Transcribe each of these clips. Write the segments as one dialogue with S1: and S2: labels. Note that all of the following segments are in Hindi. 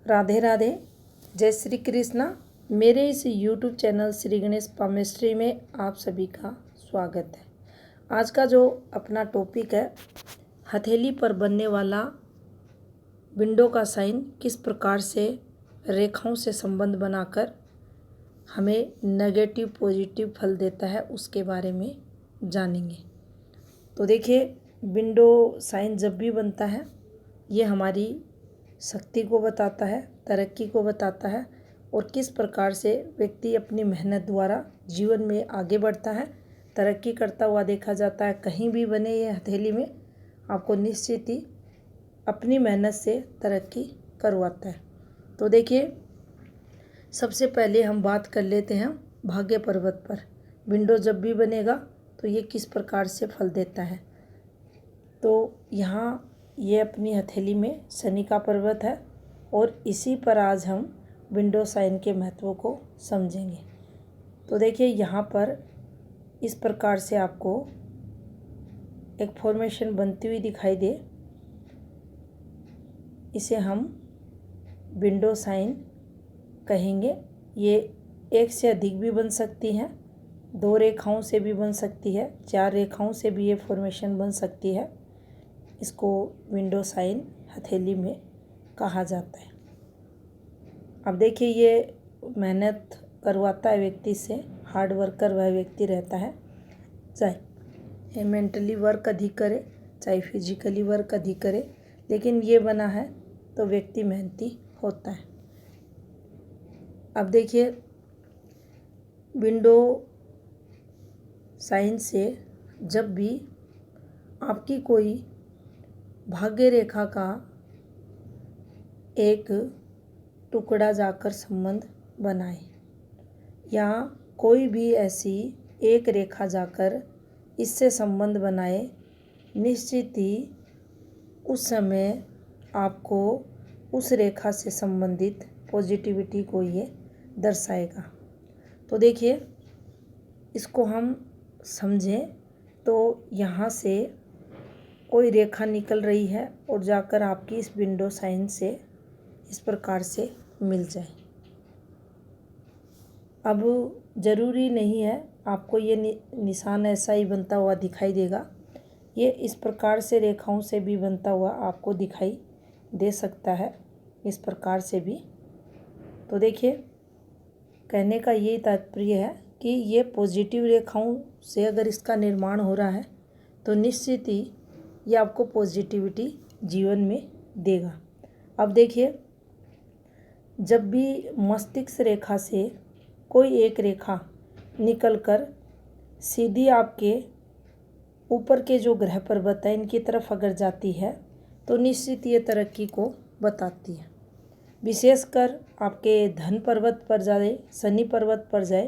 S1: राधे राधे, जय श्री कृष्णा। मेरे इस YouTube channel Shri Ganesh palmistry में आप सभी का स्वागत है। आज का जो अपना टॉपिक है, हथेली पर बनने वाला विंडो का साइन किस प्रकार से रेखाओं से संबंध बनाकर हमें नेगेटिव पॉजिटिव फल देता है, उसके बारे में जानेंगे। तो देखिए, विंडो साइन जब भी बनता है, ये हमारी शक्ति को बताता है, तरक्की को बताता है और किस प्रकार से व्यक्ति अपनी मेहनत द्वारा जीवन में आगे बढ़ता है, तरक्की करता हुआ देखा जाता है। कहीं भी बने ये हथेली में, आपको निश्चित ही अपनी मेहनत से तरक्की करवाता है। तो देखिए, सबसे पहले हम बात कर लेते हैं भाग्य पर्वत पर। विंडो जब भी बनेगा तो ये किस प्रकार से फल देता है। तो यहाँ ये अपनी हथेली में शनि का पर्वत है और इसी पर आज हम विंडो साइन के महत्व को समझेंगे। तो देखिए, यहाँ पर इस प्रकार से आपको एक फॉर्मेशन बनती हुई दिखाई दे, इसे हम विंडो साइन कहेंगे। ये एक से अधिक भी बन सकती हैं, 2 रेखाओं से भी बन सकती है, 4 रेखाओं से भी ये फॉर्मेशन बन सकती है। इसको विंडो साइन हथेली में कहा जाता है। अब देखिए, ये मेहनत करवाता है व्यक्ति से, हार्ड वर्कर वह व्यक्ति रहता है, चाहे मेंटली वर्क अधिक करे, चाहे फिजिकली वर्क अधिक करे, लेकिन ये बना है तो व्यक्ति मेहनती होता है। अब देखिए, विंडो साइन से जब भी आपकी कोई भाग्य रेखा का एक टुकड़ा जाकर संबंध बनाए या कोई भी ऐसी एक रेखा जाकर इससे संबंध बनाए, निश्चित ही उस समय आपको उस रेखा से संबंधित पॉजिटिविटी को ये दर्शाएगा। तो देखिए, इसको हम समझें तो यहाँ से कोई रेखा निकल रही है और जाकर आपकी इस विंडो साइन से इस प्रकार से मिल जाए। अब ज़रूरी नहीं है आपको ये निशान ऐसा ही बनता हुआ दिखाई देगा, ये इस प्रकार से रेखाओं से भी बनता हुआ आपको दिखाई दे सकता है, इस प्रकार से भी। तो देखिए, कहने का ये तात्पर्य है कि ये पॉजिटिव रेखाओं से अगर इसका निर्माण हो रहा है तो निश्चित ही ये आपको पॉजिटिविटी जीवन में देगा। अब देखिए, जब भी मस्तिष्क रेखा से कोई एक रेखा निकलकर सीधी आपके ऊपर के जो ग्रह पर्वत है इनकी तरफ अगर जाती है तो निश्चित ये तरक्की को बताती है। विशेषकर आपके धन पर्वत पर जाए, शनि पर्वत पर जाए,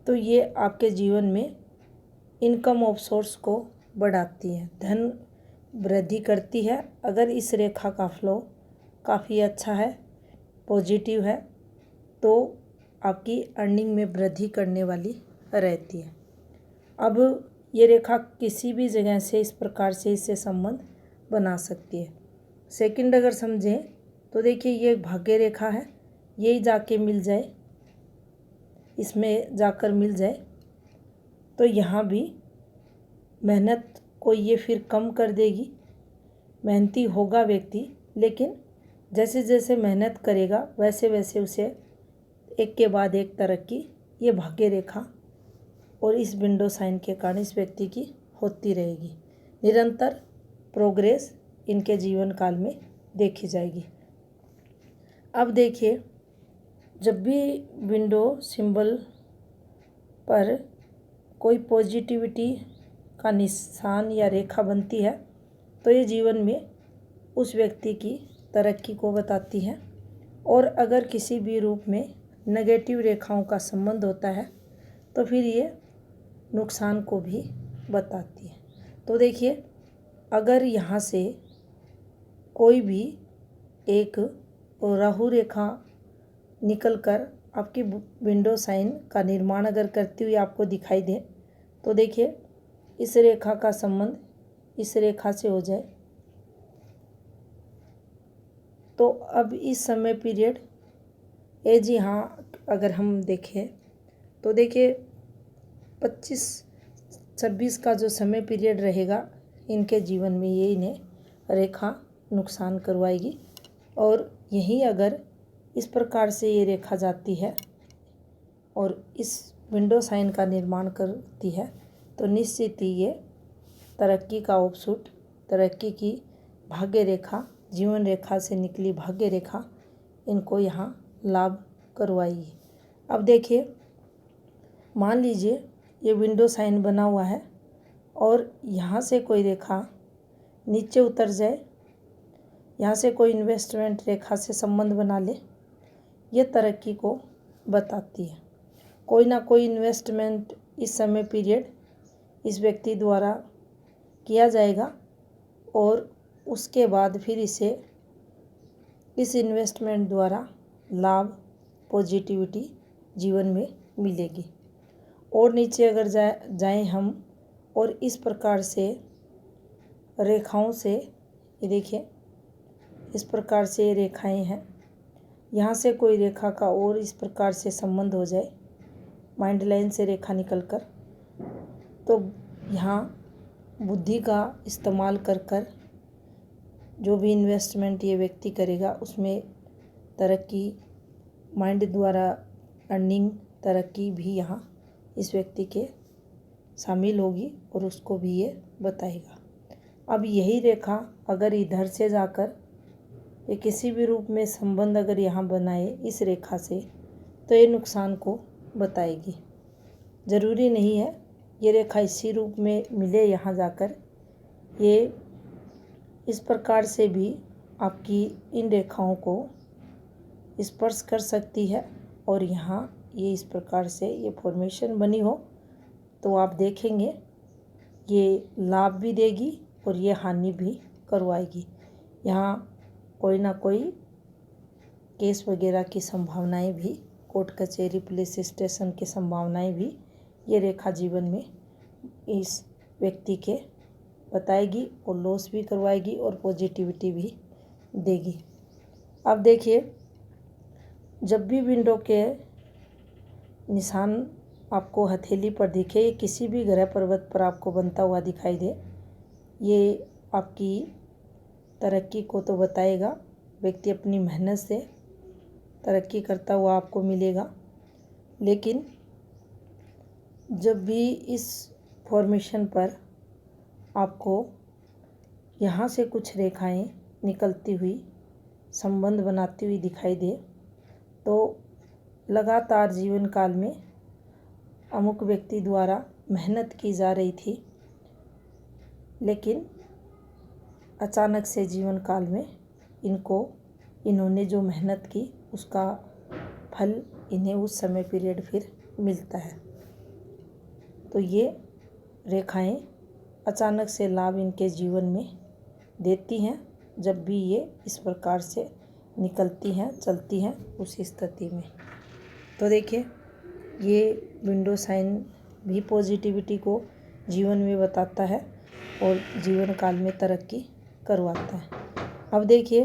S1: तो ये आपके जीवन में इनकम ऑफ सोर्स को बढ़ाती है, धन वृद्धि करती है। अगर इस रेखा का फ्लो काफ़ी अच्छा है, पॉजिटिव है, तो आपकी अर्निंग में वृद्धि करने वाली रहती है। अब ये रेखा किसी भी जगह से इस प्रकार से इससे संबंध बना सकती है। सेकंड अगर समझें तो देखिए, ये भाग्य रेखा है, यही जाके मिल जाए, इसमें जाकर मिल जाए तो यहाँ भी मेहनत को ये फिर कम कर देगी। मेहनती होगा व्यक्ति, लेकिन जैसे जैसे मेहनत करेगा वैसे वैसे उसे एक के बाद एक तरक्की ये भाग्य रेखा और इस विंडो साइन के कारण इस व्यक्ति की होती रहेगी। निरंतर प्रोग्रेस इनके जीवन काल में देखी जाएगी। अब देखिए, जब भी विंडो सिंबल पर कोई पॉजिटिविटी का निशान या रेखा बनती है तो ये जीवन में उस व्यक्ति की तरक्की को बताती है, और अगर किसी भी रूप में नेगेटिव रेखाओं का संबंध होता है तो फिर ये नुकसान को भी बताती है। तो देखिए, अगर यहाँ से कोई भी एक राहु रेखा निकलकर आपकी विंडो साइन का निर्माण अगर करती हुई आपको दिखाई दे, तो देखिए, इस रेखा का संबंध इस रेखा से हो जाए तो अब इस समय पीरियड जी हाँ, अगर हम देखें तो देखिए 25-26 का जो समय पीरियड रहेगा इनके जीवन में ये इन्हें रेखा नुकसान करवाएगी। और यही अगर इस प्रकार से ये रेखा जाती है और इस विंडो साइन का निर्माण करती है तो निश्चित ही ये तरक्की का ऑफशूट, तरक्की की भाग्य रेखा, जीवन रेखा से निकली भाग्य रेखा इनको यहाँ लाभ करवाएगी। अब देखिए, मान लीजिए ये विंडो साइन बना हुआ है और यहाँ से कोई रेखा नीचे उतर जाए, यहाँ से कोई इन्वेस्टमेंट रेखा से संबंध बना ले, ये तरक्की को बताती है। कोई ना कोई इन्वेस्टमेंट इस समय पीरियड इस व्यक्ति द्वारा किया जाएगा और उसके बाद फिर इसे इस इन्वेस्टमेंट द्वारा लाभ, पॉजिटिविटी जीवन में मिलेगी। और नीचे अगर जाएं हम और इस प्रकार से रेखाओं से, ये देखिए इस प्रकार से ये रेखाएं हैं, यहाँ से कोई रेखा का और इस प्रकार से संबंध हो जाए माइंड लाइन से रेखा निकलकर, तो यहाँ बुद्धि का इस्तेमाल कर जो भी इन्वेस्टमेंट ये व्यक्ति करेगा उसमें तरक्की, माइंड द्वारा अर्निंग, तरक्की भी यहाँ इस व्यक्ति के शामिल होगी और उसको भी ये बताएगा। अब यही रेखा अगर इधर से जाकर ये किसी भी रूप में संबंध अगर यहाँ बनाए इस रेखा से तो ये नुकसान को बताएगी। ज़रूरी नहीं है ये रेखा इसी रूप में मिले यहाँ जाकर, ये इस प्रकार से भी आपकी इन रेखाओं को स्पर्श कर सकती है और यहाँ ये इस प्रकार से ये फॉर्मेशन बनी हो तो आप देखेंगे ये लाभ भी देगी और ये हानि भी करवाएगी। यहाँ कोई ना कोई केस वगैरह की संभावनाएं भी, कोर्ट कचहरी पुलिस स्टेशन की संभावनाएं भी ये रेखा जीवन में इस व्यक्ति के बताएगी और लॉस भी करवाएगी और पॉजिटिविटी भी देगी। अब देखिए, जब भी विंडो के निशान आपको हथेली पर दिखे, ये किसी भी ग्रह पर्वत पर आपको बनता हुआ दिखाई दे, ये आपकी तरक्की को तो बताएगा। व्यक्ति अपनी मेहनत से तरक्की करता हुआ आपको मिलेगा। लेकिन जब भी इस फॉर्मेशन पर आपको यहाँ से कुछ रेखाएं निकलती हुई, संबंध बनाती हुई दिखाई दे तो लगातार जीवन काल में अमुक व्यक्ति द्वारा मेहनत की जा रही थी, लेकिन अचानक से जीवन काल में इन्होंने जो मेहनत की उसका फल इन्हें उस समय पीरियड फिर मिलता है। तो ये रेखाएं अचानक से लाभ इनके जीवन में देती हैं जब भी ये इस प्रकार से निकलती हैं, चलती हैं उस स्थिति में। तो देखिए, ये विंडो साइन भी पॉजिटिविटी को जीवन में बताता है और जीवन काल में तरक्की करवाता है। अब देखिए,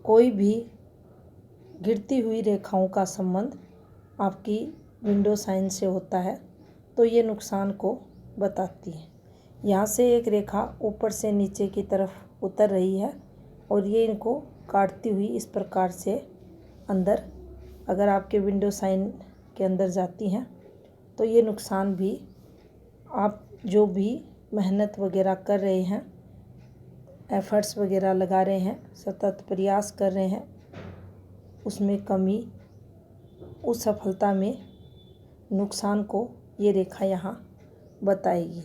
S1: कोई भी गिरती हुई रेखाओं का संबंध आपकी विंडो साइन से होता है तो ये नुकसान को बताती है। यहाँ से एक रेखा ऊपर से नीचे की तरफ उतर रही है और ये इनको काटती हुई इस प्रकार से अंदर अगर आपके विंडो साइन के अंदर जाती हैं तो ये नुकसान भी, आप जो भी मेहनत वगैरह कर रहे हैं, एफर्ट्स वगैरह लगा रहे हैं, सतत प्रयास कर रहे हैं, उसमें कमी, उस सफलता में नुकसान को ये रेखा यहाँ बताएगी।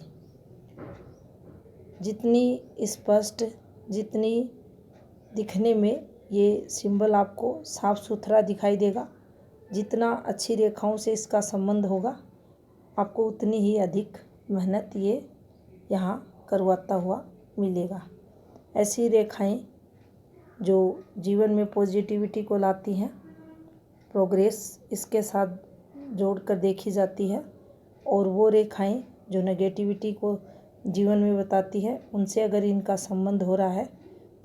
S1: जितनी स्पष्ट, जितनी दिखने में ये सिंबल आपको साफ सुथरा दिखाई देगा, जितना अच्छी रेखाओं से इसका संबंध होगा, आपको उतनी ही अधिक मेहनत ये यहाँ करवाता हुआ मिलेगा। ऐसी रेखाएं जो जीवन में पॉजिटिविटी को लाती हैं, प्रोग्रेस इसके साथ जोड़कर देखी जाती है, और वो रेखाएं जो नेगेटिविटी को जीवन में बताती है, उनसे अगर इनका संबंध हो रहा है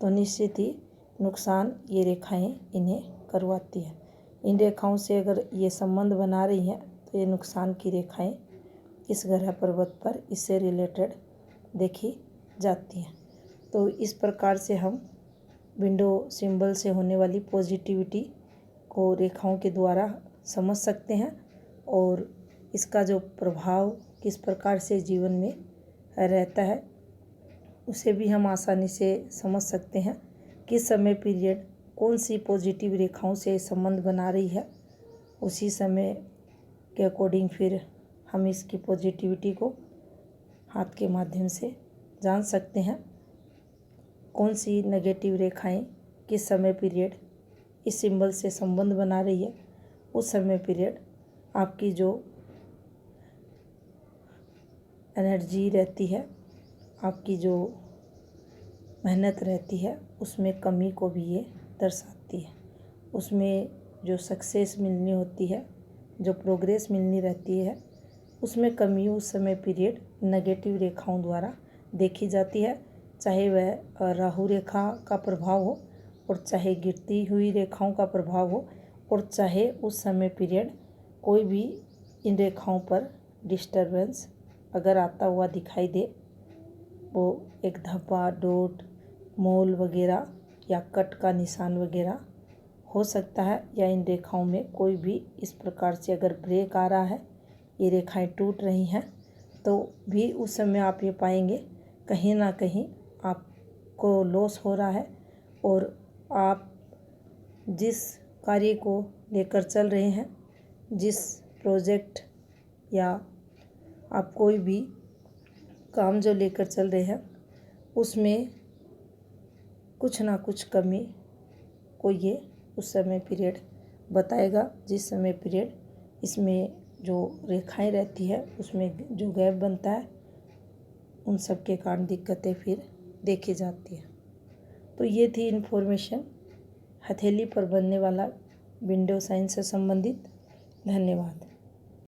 S1: तो निश्चित ही नुकसान ये रेखाएं इन्हें करवाती हैं। इन रेखाओं से अगर ये संबंध बना रही हैं तो ये नुकसान की रेखाएं इस ग्रह पर्वत पर इससे रिलेटेड देखी जाती हैं। तो इस प्रकार से हम विंडो सिंबल से होने वाली पॉजिटिविटी को रेखाओं के द्वारा समझ सकते हैं और इसका जो प्रभाव किस प्रकार से जीवन में रहता है उसे भी हम आसानी से समझ सकते हैं। किस समय पीरियड कौन सी पॉजिटिव रेखाओं से संबंध बना रही है, उसी समय के अकॉर्डिंग फिर हम इसकी पॉजिटिविटी को हाथ के माध्यम से जान सकते हैं। कौन सी नेगेटिव रेखाएं किस समय पीरियड इस सिंबल से संबंध बना रही है, उस समय पीरियड आपकी जो एनर्जी रहती है, आपकी जो मेहनत रहती है, उसमें कमी को भी ये दर्शाती है। उसमें जो सक्सेस मिलनी होती है, जो प्रोग्रेस मिलनी रहती है, उसमें कमी उस समय पीरियड नेगेटिव रेखाओं द्वारा देखी जाती है। चाहे वह राहु रेखा का प्रभाव हो और चाहे गिरती हुई रेखाओं का प्रभाव हो और चाहे उस समय पीरियड कोई भी इन रेखाओं पर डिस्टरबेंस अगर आता हुआ दिखाई दे, वो एक धब्बा, डॉट, मोल वगैरह या कट का निशान वगैरह हो सकता है, या इन रेखाओं में कोई भी इस प्रकार से अगर ब्रेक आ रहा है, ये रेखाएं टूट रही हैं, तो भी उस समय आप ये पाएंगे कहीं ना कहीं आपको लॉस हो रहा है और आप जिस कार्य को लेकर चल रहे हैं, जिस प्रोजेक्ट या आप कोई भी काम जो लेकर चल रहे हैं, उसमें कुछ ना कुछ कमी को ये उस समय पीरियड बताएगा। जिस समय पीरियड इसमें जो रेखाएं रहती है उसमें जो गैप बनता है, उन सब के कारण दिक्कतें फिर देखी जाती है। तो ये थी इन्फॉर्मेशन हथेली पर बनने वाला विंडो साइन से संबंधित। धन्यवाद।